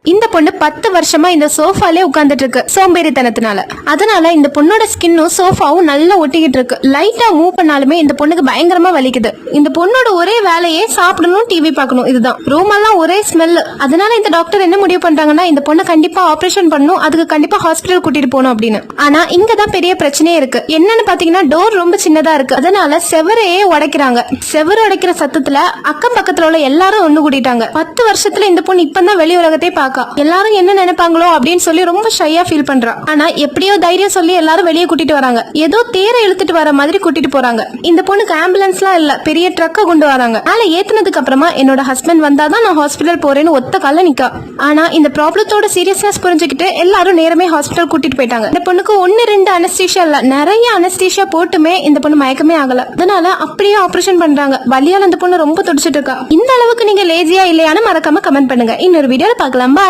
இந்த பொண்ணு 10 வருஷமா இந்த சோஃபாலே உட்கார்ந்துட்டு இருக்கு சோம்பேறித்தனத்தினால. அதனால இந்த பொண்ணோட ஸ்கின்னும் சோஃபாவும் நல்லா ஒட்டிக்கிட்டு இருக்கு. லைட்டா மூவ் பண்ணாலுமே இந்த பொண்ணுக்கு பயங்கரமா வலிக்குது. இந்த பொண்ணோட ஒரே வேலையே சாப்பிடணும், டிவி பார்க்கணும். இதுதான். ரூம் எல்லாம் ஒரே ஸ்மெல். அதனால இந்த டாக்டர் என்ன முடிவு பண்றாங்கன்னா, இந்த பொண்ணை கண்டிப்பா ஆபரேஷன் பண்ணணும், அதுக்கு கண்டிப்பா ஹாஸ்பிட்டல் கூட்டிட்டு போகணும் அப்படின்னு. ஆனா இங்கதான் பெரிய பிரச்சனையே இருக்கு. என்னன்னு பாத்தீங்கன்னா, டோர் ரொம்ப சின்னதா இருக்கு. அதனால செவரையே உடைக்கிறாங்க. செவரு உடைக்கிற சத்தத்துல அக்கம் பக்கத்துல உள்ள எல்லாரும் ஒண்ணு கூட்டிட்டாங்க. 10 வருஷத்துல இந்த பொண்ணு இப்பதான் வெளி உலகத்தை பார்க்க. எல்லாரும் என்ன நினைப்பாங்களோ அப்படின்னு சொல்லி ரொம்ப ஷையா ஃபீல் பண்றா. ஆனா எப்படியோ தைரியம் சொல்லி எல்லாரும் வெளியே கூட்டிட்டு வராங்க. ஏதோ தேரை இழுத்துட்டு வர மாதிரி கூட்டிட்டு போறாங்க. இந்த பொண்ணுக்கு ஆம்புலன்ஸ்லாம் இல்ல, பெரிய ட்ரக்க கொண்டு வராங்க. மேல ஏத்துனதுக்கு அப்புறமா என்னோட ஹஸ்பண்ட் வந்தாதான் நான் ஹாஸ்பிட்டல் போறேன்னு ஒத்த கால நிக்கா. ஆனா இந்த ப்ராப்ளத்தோட சீரியஸ்னஸ் புரிஞ்சுக்கிட்டு எல்லாரும் நேரமே ஹாஸ்பிட்டல் கூட்டிட்டு போயிட்டாங்க. இந்த பொண்ணுக்கு 1-2 அனஸ்தீஷியா இல்ல, நிறைய அனஸ்தீஷியா போட்டுமே இந்த பொண்ணு மயக்கமே ஆகல. அதனால அப்படியே ஆபரேஷன் பண்றாங்க. வலியால இந்த பொண்ணு ரொம்ப துடிச்சிட்டு இருக்கா. இந்த அளவுக்கு நீங்க லேசியா இல்லையான்னு மறக்காம கமெண்ட் பண்ணுங்க. இன்னொரு வீடியோல பார்க்கலாம்.